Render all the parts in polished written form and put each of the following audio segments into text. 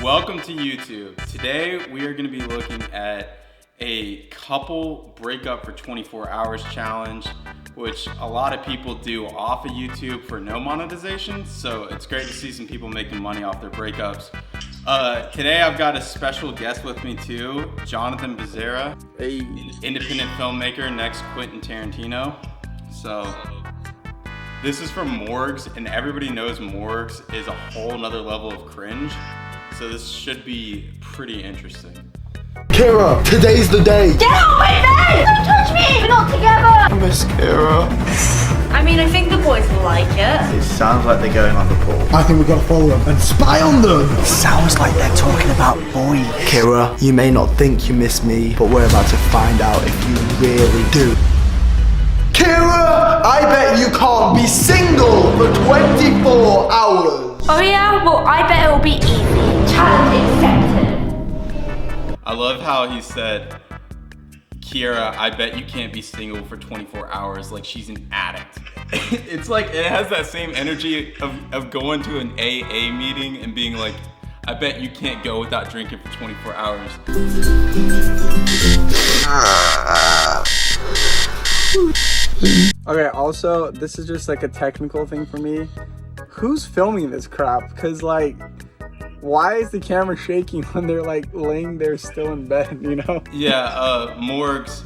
Welcome to YouTube. Today we are going to be looking at a couple breakup for 24 hours challenge, which a lot of people do off of YouTube for no monetization. So it's great to see some people making money off their breakups. Today I've got a special guest with me too, Jonathan Becerra, independent filmmaker, next Quentin Tarantino. So this is from Morgz, and everybody knows Morgz is a whole nother level of cringe. So this should be pretty interesting. Kira, today's the day. Get off my bed! Don't touch me! We're not together! I miss Kira. I mean, I think the boys will like it. It sounds like they're going on the pool. I think we've got to follow them and spy on them. It sounds like they're talking about boys. Kira, you may not think you miss me, but we're about to find out if you really do. Kira, I bet you can't be single for 24 hours. Oh yeah? Well, I bet it'll be easy. Challenge accepted. I love how he said, Kira, I bet you can't be single for 24 hours, like she's an addict. It's like, it has that same energy of going to an AA meeting and being like, I bet you can't go without drinking for 24 hours. Okay, also, this is just like a technical thing for me. Who's filming this crap? Cause like, why is the camera shaking when they're like laying there still in bed, you know? Yeah, Morgz,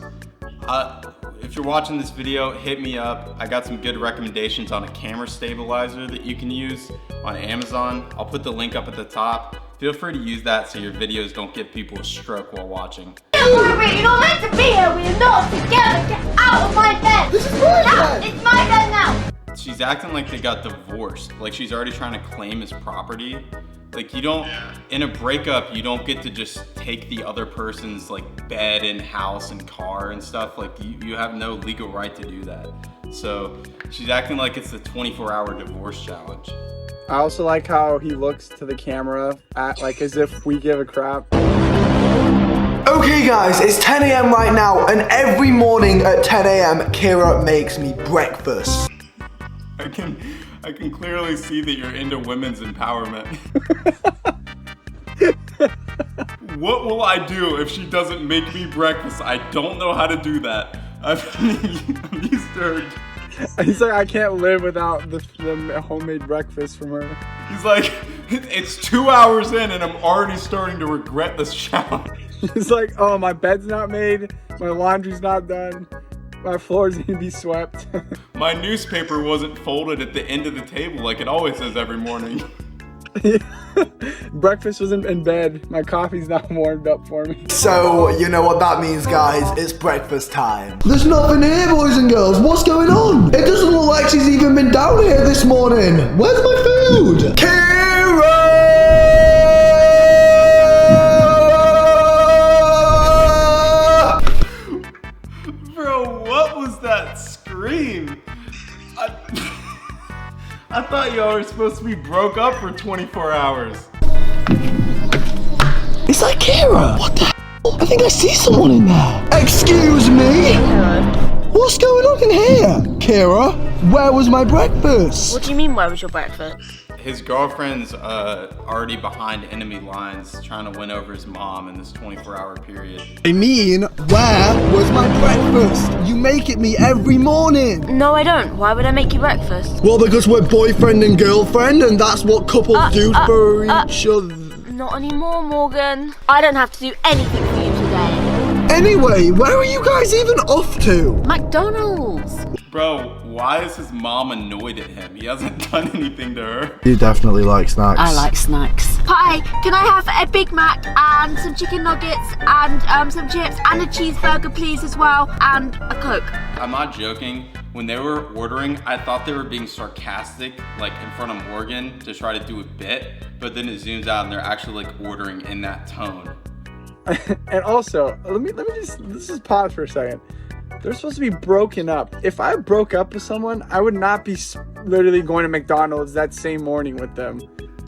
if you're watching this video, hit me up. I got some good recommendations on a camera stabilizer that you can use on Amazon. I'll put the link up at the top. Feel free to use that so your videos don't give people a stroke while watching. You're not meant to be here. We're not together. Get out of my bed. This is my bed. It's my bed now. She's acting like they got divorced. Like she's already trying to claim his property. Like you don't, in a breakup, you don't get to just take the other person's like bed and house and car and stuff. Like you have no legal right to do that. So she's acting like it's the 24-hour divorce challenge. I also like how he looks to the camera like as if we give a crap. Okay guys, it's 10 a.m. right now, and every morning at 10 a.m. Kira makes me breakfast. I can clearly see that you're into women's empowerment. What will I do if she doesn't make me breakfast? I don't know how to do that. I'm used to her. He's like, I can't live without the homemade breakfast from her. He's like, it's 2 hours in and I'm already starting to regret this challenge. He's like, oh, my bed's not made, my laundry's not done, my floors need to be swept. My newspaper wasn't folded at the end of the table like it always is every morning. Breakfast wasn't in bed. My coffee's not warmed up for me. So, you know what that means, guys? It's breakfast time. There's nothing here, boys and girls. What's going on? It doesn't look like she's even been down here this morning. Where's my food? Kira! Bro, what was that scream? I thought y'all were supposed to be broke up for 24 hours. Is that Kira? What the hell? I think I see someone in there. Excuse me? What's going on in here? Kira, where was my breakfast? What do you mean, where was your breakfast? His girlfriend's already behind enemy lines trying to win over his mom in this 24-hour period. I mean, where was my breakfast? You make it me every morning. No, I don't. Why would I make you breakfast? Well, because we're boyfriend and girlfriend, and that's what couples do for each other. Not anymore, Morgan. I don't have to do anything for you today. Anyway, where are you guys even off to? McDonald's. Bro, why is his mom annoyed at him? He hasn't done anything to her. You definitely like snacks. I like snacks. Hi, can I have a Big Mac and some chicken nuggets and some chips and a cheeseburger, please, as well, and a Coke? I'm not joking. When they were ordering, I thought they were being sarcastic, like in front of Morgan to try to do a bit, but then it zooms out and they're actually like ordering in that tone. And also, let's just pause for a second. They're supposed to be broken up. If I broke up with someone, I would not be literally going to McDonald's that same morning with them.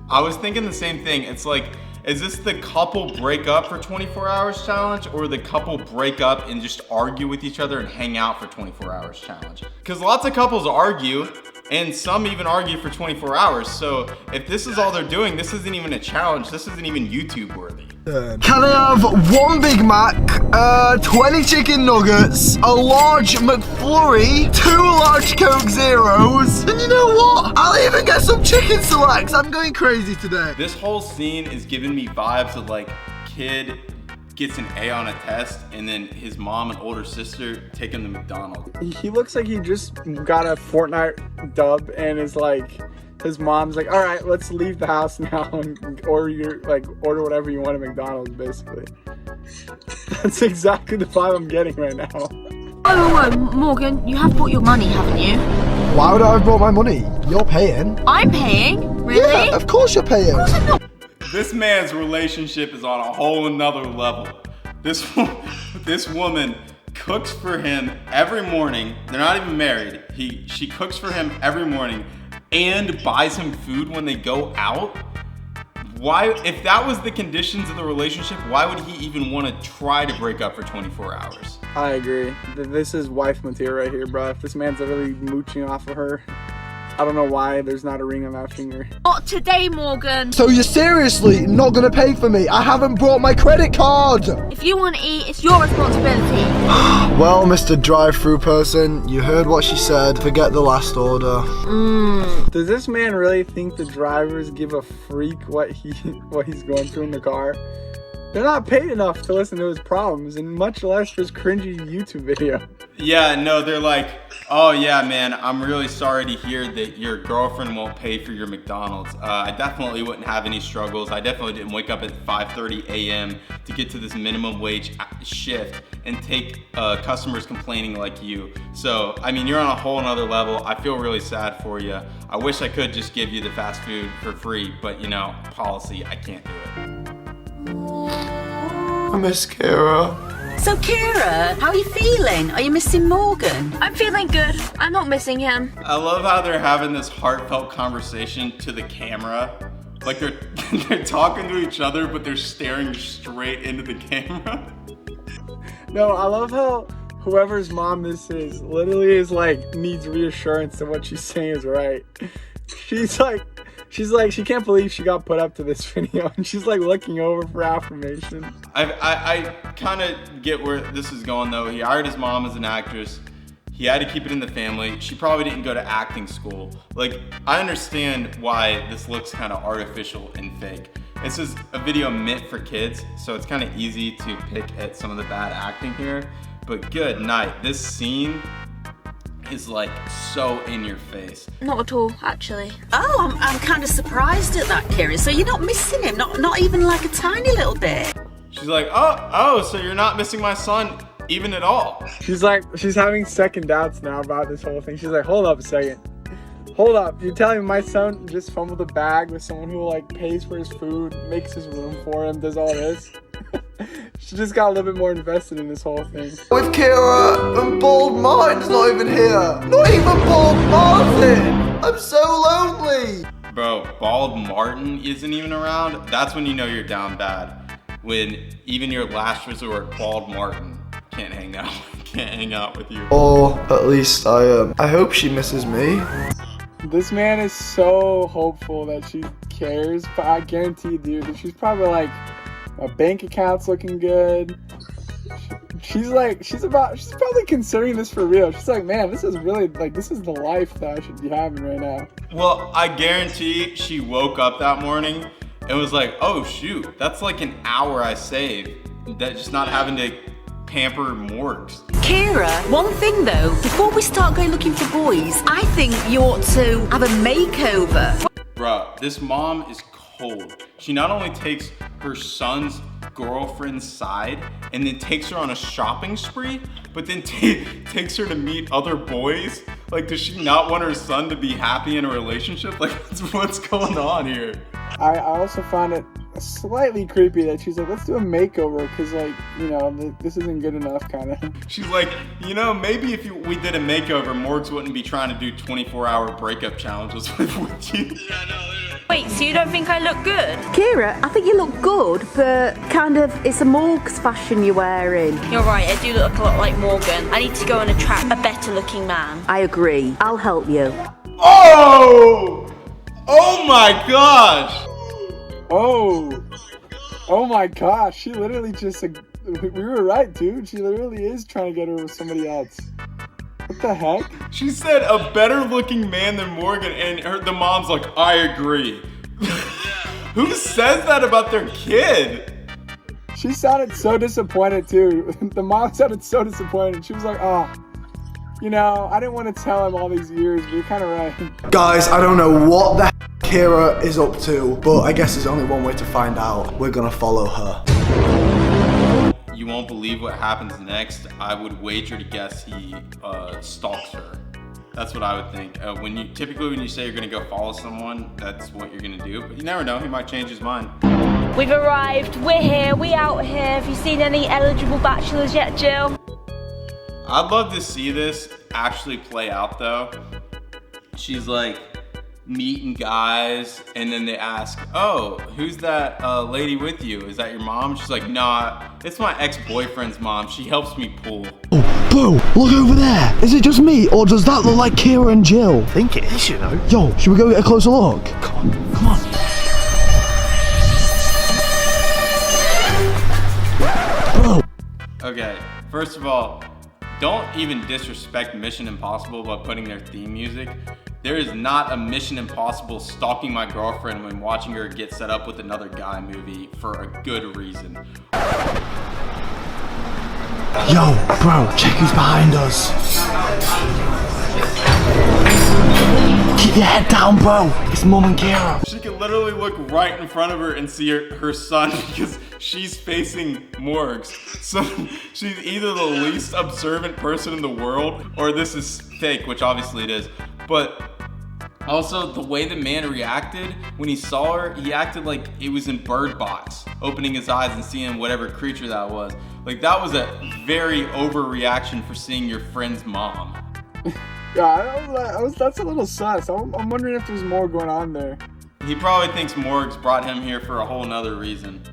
I was thinking the same thing. It's like, is this the couple break up for 24 hours challenge or the couple break up and just argue with each other and hang out for 24 hours challenge? Because lots of couples argue And some even argue for 24 hours. So if this is all they're doing, this isn't even a challenge. This isn't even YouTube worthy. Can I have 1 Big Mac, 20 chicken nuggets, a large McFlurry, 2 large Coke Zeros, and you know what? I'll even get some chicken selects. I'm going crazy today. This whole scene is giving me vibes of like kid gets an A on a test and then his mom and older sister take him to McDonald's. He looks like he just got a Fortnite dub and is like, his mom's like, all right, let's leave the house now and order whatever you want at McDonald's, basically. That's exactly the vibe I'm getting right now. Oh, Morgan, you have brought your money, haven't you? Why would I have brought my money? You're paying. I'm paying? Really? Yeah, of course you're paying. This man's relationship is on a whole another level. This woman cooks for him every morning. They're not even married. She cooks for him every morning and buys him food when they go out. Why, if that was the conditions of the relationship, why would he even want to try to break up for 24 hours? I agree. This is wife material right here, bro. If this man's really mooching off of her, I don't know why there's not a ring on that finger. Not today, Morgan. So you're seriously not gonna pay for me? I haven't brought my credit card. If you want to eat, it's your responsibility. Well, Mr. Drive-Through person, you heard what she said. Forget the last order. Does this man really think the drivers give a freak what he's going through in the car? They're not paid enough to listen to his problems, and much less for his cringy YouTube video. Yeah, no, they're like, oh yeah, man, I'm really sorry to hear that your girlfriend won't pay for your McDonald's. I definitely wouldn't have any struggles. I definitely didn't wake up at 5:30 a.m. to get to this minimum wage shift and take customers complaining like you. So, I mean, you're on a whole nother level. I feel really sad for you. I wish I could just give you the fast food for free, but you know, policy, I can't do it. I miss Kira. So Kira, how are you feeling? Are you missing Morgan? I'm feeling good. I'm not missing him. I love how they're having this heartfelt conversation to the camera. Like they're talking to each other, but they're staring straight into the camera. No, I love how whoever's mom this is literally is like needs reassurance that what she's saying is right. She's like, she can't believe she got put up to this video, and she's like looking over for affirmation. I kind of get where this is going though. He hired his mom as an actress. He had to keep it in the family. She probably didn't go to acting school. Like, I understand why this looks kind of artificial and fake. This is a video meant for kids, so it's kind of easy to pick at some of the bad acting here. But good night. This scene is like so in your face. Not at all, actually. Oh, I'm kind of surprised at that, Kira. So you're not missing him, not even like a tiny little bit. She's like, oh, so you're not missing my son even at all. She's having second doubts now about this whole thing. She's like, hold up a second. Hold up, you're telling me my son just fumbled a bag with someone who like pays for his food, makes his room for him, does all this? She just got a little bit more invested in this whole thing. With Kira and Bald Martin's not even here. Not even Bald Martin. I'm so lonely. Bro, Bald Martin isn't even around. That's when you know you're down bad. When even your last resort, Bald Martin, can't hang out with you. Or at least I hope she misses me. This man is so hopeful that she cares, but I guarantee, dude, that she's probably like, my bank account's looking good. She's probably considering this for real. She's like, man, this is really like, this is the life that I should be having right now. Well, I guarantee she woke up that morning and was like, oh shoot, that's like an hour I saved. That just not having to pamper Morgz. Kira, one thing though, before we start going looking for boys, I think you ought to have a makeover. Bruh, this mom is cold. She not only takes her son's girlfriend's side and then takes her on a shopping spree, but then takes her to meet other boys. Like, does she not want her son to be happy in a relationship? Like, what's going on here? I also found it slightly creepy that she's like, let's do a makeover because, like, you know, this isn't good enough, kind of. She's like, you know, maybe if we did a makeover, Morgz wouldn't be trying to do 24-hour breakup challenges with you. Wait, so you don't think I look good? Kira, I think you look good, but kind of, it's a Morgz fashion you're wearing. You're right, I do look a lot like Morgan. I need to go and attract a better looking man. I agree. I'll help you. Oh! Oh my gosh! Oh my gosh, she literally just, we were right, dude. She literally is trying to get her with somebody else. What the heck? She said a better looking man than Morgan, and the mom's like, I agree. Who says that about their kid? She sounded so disappointed too. The mom sounded so disappointed. She was like, oh, you know, I didn't want to tell him all these years, but you're kind of right. Guys, I don't know what the Kira is up to, but I guess there's only one way to find out. We're gonna follow her. You won't believe what happens next. I would wager to guess he stalks her. That's what I would think. Typically when you say you're gonna go follow someone, that's what you're gonna do. But you never know, he might change his mind. We've arrived. We're here. We out here. Have you seen any eligible bachelors yet, Jill? I'd love to see this actually play out though. She's like meeting guys, and then they ask, oh, who's that lady with you? Is that your mom? She's like, nah, it's my ex-boyfriend's mom. She helps me pool. Oh, bro, look over there. Is it just me, or does that look like Kira and Jill? I think it is, you know. Yo, should we go get a closer look? Come on, come on. Bro. Okay, first of all, don't even disrespect Mission Impossible by putting their theme music. There is not a Mission Impossible stalking my girlfriend when watching her get set up with another guy movie for a good reason. Yo, bro, check who's behind us. Keep your head down, bro. It's Mum and Kira. She can literally look right in front of her and see her son because she's facing Morgz. So she's either the least observant person in the world or this is fake, which obviously it is. But also, the way the man reacted when he saw her, he acted like it was in Bird Box, opening his eyes and seeing whatever creature that was. Like, that was a very overreaction for seeing your friend's mom. Yeah, that's a little sus. I'm wondering if there's more going on there. He probably thinks Morgz brought him here for a whole nother reason.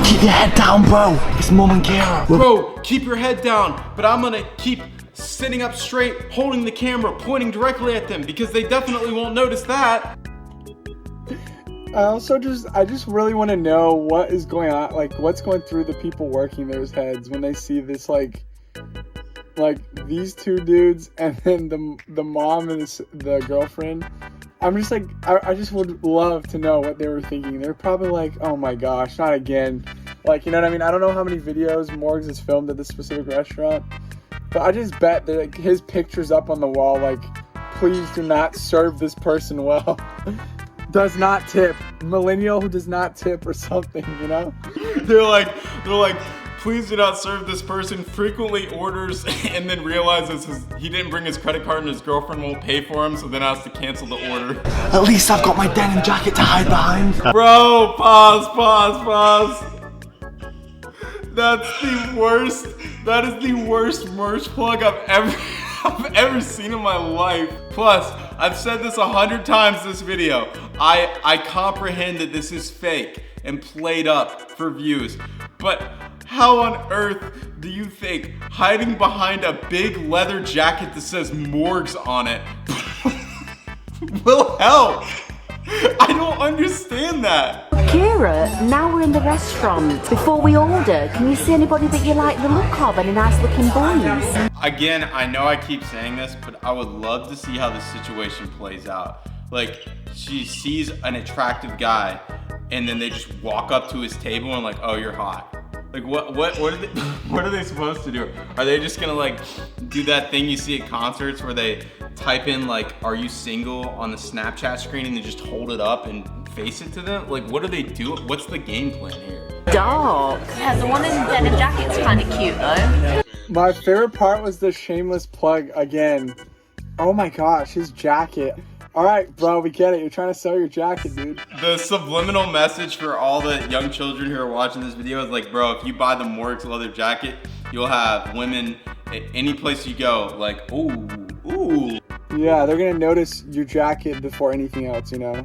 Keep your head down, bro. It's Mum and Kira. Bro, keep your head down, but I'm gonna keep sitting up straight, holding the camera, pointing directly at them because they definitely won't notice that. I just really want to know what is going on, like what's going through the people working there's heads when they see this, like these two dudes and then the mom and the girlfriend. I'm just like, I just would love to know what they were thinking. They're probably like, oh my gosh, not again. Like, you know what I mean? I don't know how many videos Morgz has filmed at this specific restaurant, but I just bet that like, his picture's up on the wall, like, please do not serve this person well. Does not tip. Millennial who does not tip or something, you know? They're like, please do not serve this person, frequently orders and then realizes he didn't bring his credit card and his girlfriend won't pay for him, so then has to cancel the order. At least I've got my denim jacket to hide behind. Bro, pause. That's the worst. That is the worst merch plug I've ever seen in my life. Plus, I've said this 100 times this video. I comprehend that this is fake and played up for views, but how on earth do you think hiding behind a big leather jacket that says Morgz on it will help? I don't understand that. Kira, now we're in the restaurant. Before we order, can you see anybody that you like the look of? Any nice looking boys? Again, I know I keep saying this, but I would love to see how the situation plays out. Like, she sees an attractive guy, and then they just walk up to his table and like, oh, you're hot. Like, what are they supposed to do? Are they just gonna like do that thing you see at concerts where they type in like, are you single on the Snapchat screen and they just hold it up and face it to them? Like, what do they do? What's the game plan here? Dark. Yeah, the one in denim jacket's kind of cute though. My favorite part was the shameless plug again. Oh my gosh, his jacket. All right, bro, we get it. You're trying to sell your jacket, dude. The subliminal message for all the young children who are watching this video is like, bro, if you buy the Morgz leather jacket, you'll have women at any place you go like, ooh. Yeah, they're gonna notice your jacket before anything else, you know?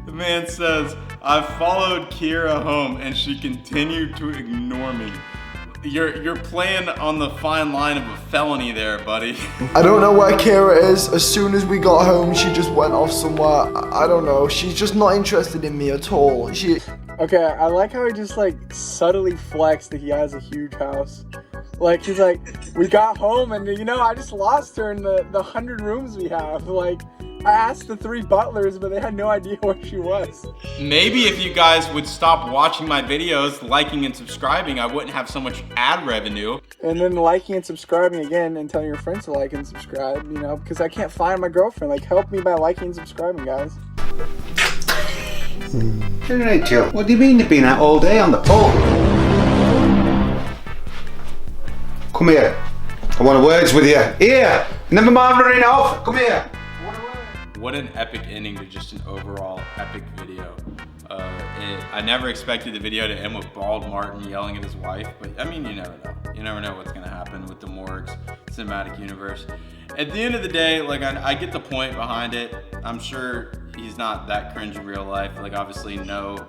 The man says, I followed Kira home and she continued to ignore me. You're playing on the fine line of a felony there, buddy. I don't know where Kira is. As soon as we got home, she just went off somewhere. I don't know. She's just not interested in me at all. Okay, I like how he just like subtly flexed that he has a huge house. Like he's like, we got home and you know I just lost her in the 100 rooms we have. Like I asked the 3 butlers, but they had no idea where she was. Maybe if you guys would stop watching my videos, liking and subscribing, I wouldn't have so much ad revenue. And then liking and subscribing again and telling your friends to like and subscribe, you know, because I can't find my girlfriend. Like help me by liking and subscribing, guys. Alright, Joe. What do you mean you've been out all day on the pool? Come here. I want words with you. Here! Never mind running off. Come here. What an epic ending to just an overall epic video. I never expected the video to end with Bald Martin yelling at his wife, but I mean, you never know. You never know what's gonna happen with the Morgz cinematic universe. At the end of the day, like I get the point behind it. I'm sure he's not that cringe in real life. Like obviously no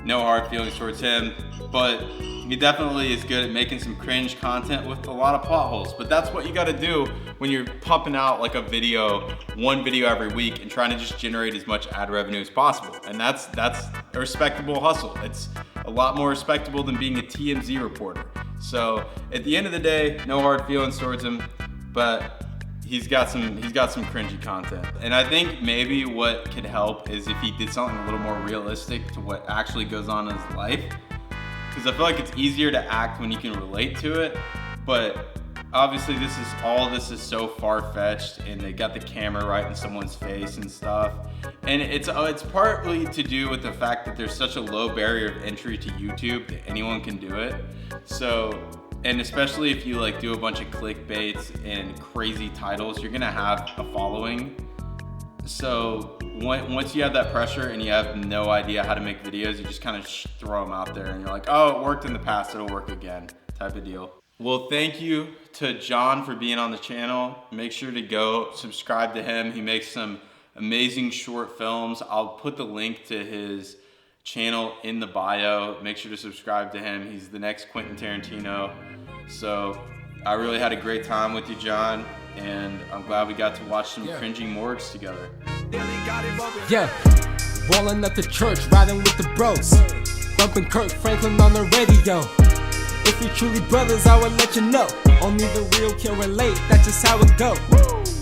hard feelings towards him, but he definitely is good at making some cringe content with a lot of plot holes. But that's what you gotta do when you're pumping out like one video every week and trying to just generate as much ad revenue as possible. And that's a respectable hustle. It's a lot more respectable than being a TMZ reporter. So at the end of the day, no hard feelings towards him, but he's got some cringy content. And I think maybe what could help is if he did something a little more realistic to what actually goes on in his life. Because I feel like it's easier to act when you can relate to it, but obviously all this is so far-fetched and they got the camera right in someone's face and stuff. And it's partly to do with the fact that there's such a low barrier of entry to YouTube that anyone can do it. So, and especially if you like do a bunch of clickbaits and crazy titles, you're gonna have a following. So once you have that pressure and you have no idea how to make videos, you just kind of throw them out there and you're like, oh, it worked in the past, it'll work again, type of deal. Well, thank you to John for being on the channel. Make sure to go subscribe to him. He makes some amazing short films. I'll put the link to his channel in the bio. Make sure to subscribe to him. He's the next Quentin Tarantino. So I really had a great time with you, John, and I'm glad we got to watch some cringing Morgz together. Yeah, rolling up the church, riding with the bros, bumping Kirk Franklin on the radio. If you're truly brothers, I will let you know. Only the real can relate, that's just how it go.